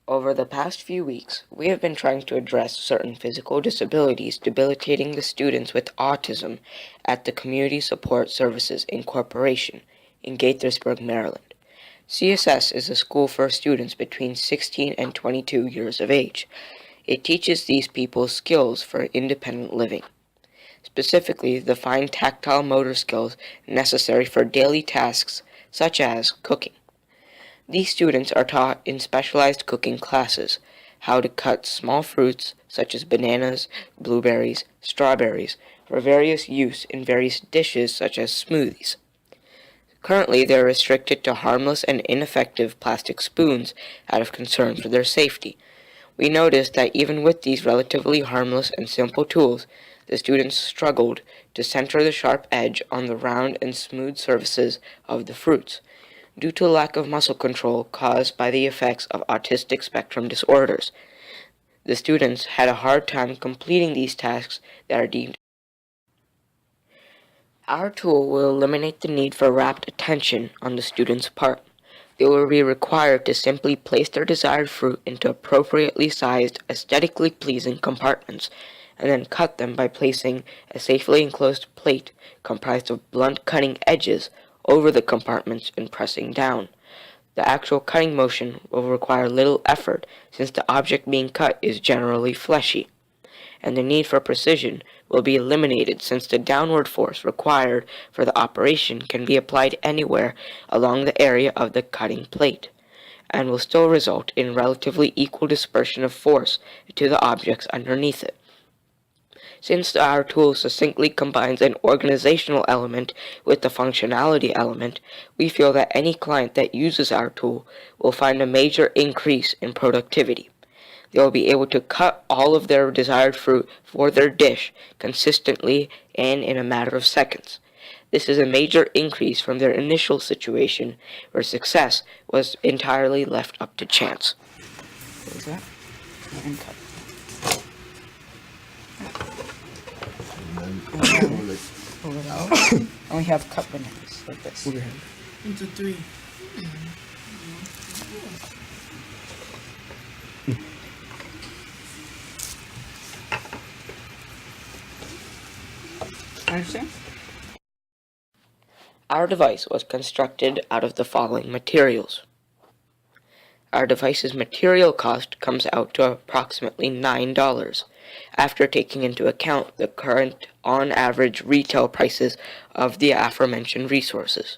Over the past few weeks, we have been trying to address certain physical disabilities debilitating the students with autism at the Community Support Services Incorporation in Gaithersburg, Maryland. CSS is a school for students between 16 and 22 years of age. It teaches these people skills for independent living, specifically the fine tactile motor skills necessary for daily tasks such as cooking. These students are taught in specialized cooking classes how to cut small fruits such as bananas, blueberries, strawberries for various use in various dishes such as smoothies. Currently, they are restricted to harmless and ineffective plastic spoons out of concern for their safety. We noticed that even with these relatively harmless and simple tools, the students struggled to center the sharp edge on the round and smooth surfaces of the fruits, due to a lack of muscle control caused by the effects of autistic spectrum disorders. The students had a hard time completing these tasks that are deemed. Our tool will eliminate the need for rapt attention on the student's part. They will be required to simply place their desired fruit into appropriately sized, aesthetically pleasing compartments, and then cut them by placing a safely enclosed plate comprised of blunt cutting edges over the compartments and pressing down. The actual cutting motion will require little effort since the object being cut is generally fleshy, and the need for precision will be eliminated since the downward force required for the operation can be applied anywhere along the area of the cutting plate, and will still result in relatively equal dispersion of force to the objects underneath it. Since our tool succinctly combines an organizational element with the functionality element, we feel that any client that uses our tool will find a major increase in productivity. They will be able to cut all of their desired fruit for their dish consistently and in a matter of seconds. This is a major increase from their initial situation where success was entirely left up to chance. Close that and cut. Pull it out. And we have cup bananas like this. Into three. Understand? Our device was constructed out of the following materials. Our device's material cost comes out to approximately $9, after taking into account the current on-average retail prices of the aforementioned resources.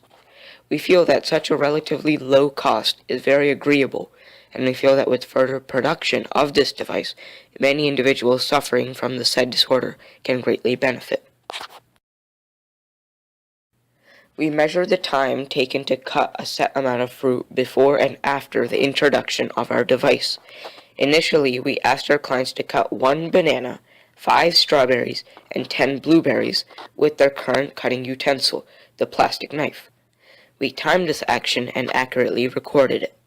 We feel that such a relatively low cost is very agreeable, and we feel that with further production of this device, many individuals suffering from the said disorder can greatly benefit. We measure the time taken to cut a set amount of fruit before and after the introduction of our device. Initially, we asked our clients to cut 1 banana, 5 strawberries, and 10 blueberries with their current cutting utensil, the plastic knife. We timed this action and accurately recorded it.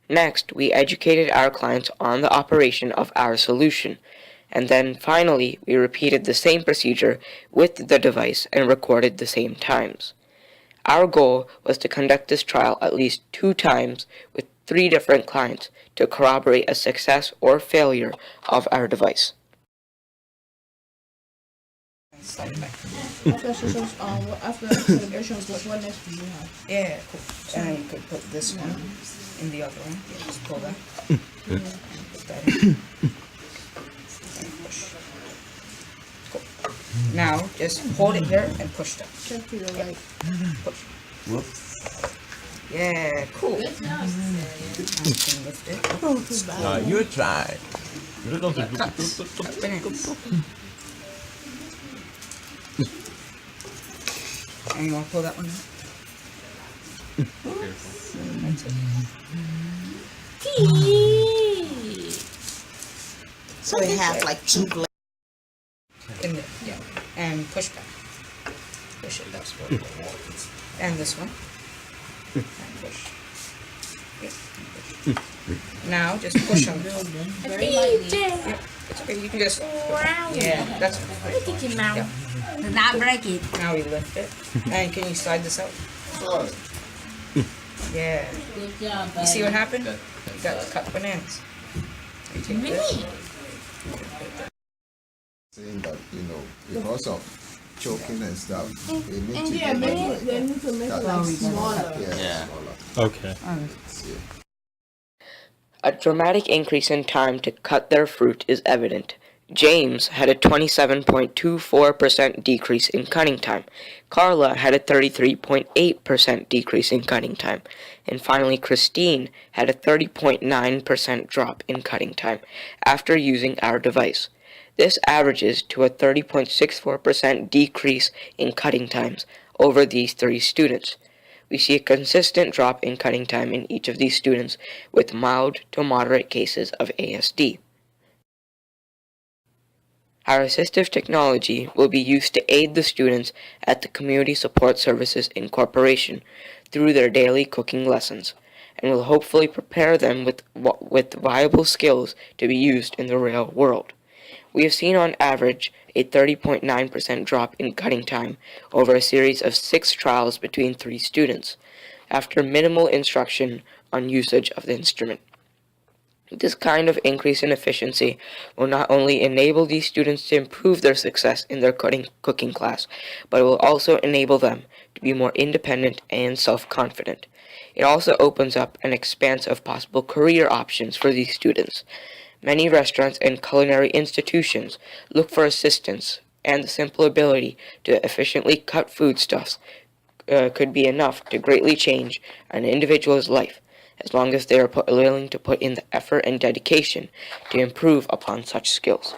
Next, we educated our clients on the operation of our solution, and then finally, we repeated the same procedure with the device and recorded the same times. Our goal was to conduct this trial at least 2 times with 3 different clients to corroborate a success or failure of our device. After celebrations, what next do you have? Yeah, cool. And then you could put this one in the other one. Yeah, just pull that. Put that in. And push. Cool. Now, just hold it here and push down. Check to your right. Push. Whoop. Yeah, cool. You can lift it. Oh, too bad. You try. Cut bananas. And you want to pull that one out? That's it. So they have like 2 blades. In the, yeah. And push back. Push it, that's what. And this one. And push. Yeah, and push. Now just push on it. Very lightly. Yeah, it's okay, you can just. Yeah, that's fine. Look at your mouth. Yeah. Do not break it. Now we lift it. And can you slide this out? Yeah. Good job, You see what happened? You got cut bananas. Saying that, because of choking and stuff, they need to They need to make like smaller. smaller. Okay. Yeah. A dramatic increase in time to cut their fruit is evident. James had a 27.24% decrease in cutting time. Carla had a 33.8% decrease in cutting time. And finally, Christine had a 30.9% drop in cutting time after using our device. This averages to a 30.64% decrease in cutting times over these three students. We see a consistent drop in cutting time in each of these students with mild to moderate cases of ASD. Our assistive technology will be used to aid the students at the Community Support Services Incorporation through their daily cooking lessons, and will hopefully prepare them with viable skills to be used in the real world. We have seen on average a 30.9% drop in cutting time over a series of 6 trials between 3 students, after minimal instruction on usage of the instrument. This kind of increase in efficiency will not only enable these students to improve their success in their cooking class, but it will also enable them to be more independent and self-confident. It also opens up an expanse of possible career options for these students. Many restaurants and culinary institutions look for assistance, and the simple ability to efficiently cut foodstuffs could be enough to greatly change an individual's life, as long as they are willing to put in the effort and dedication to improve upon such skills.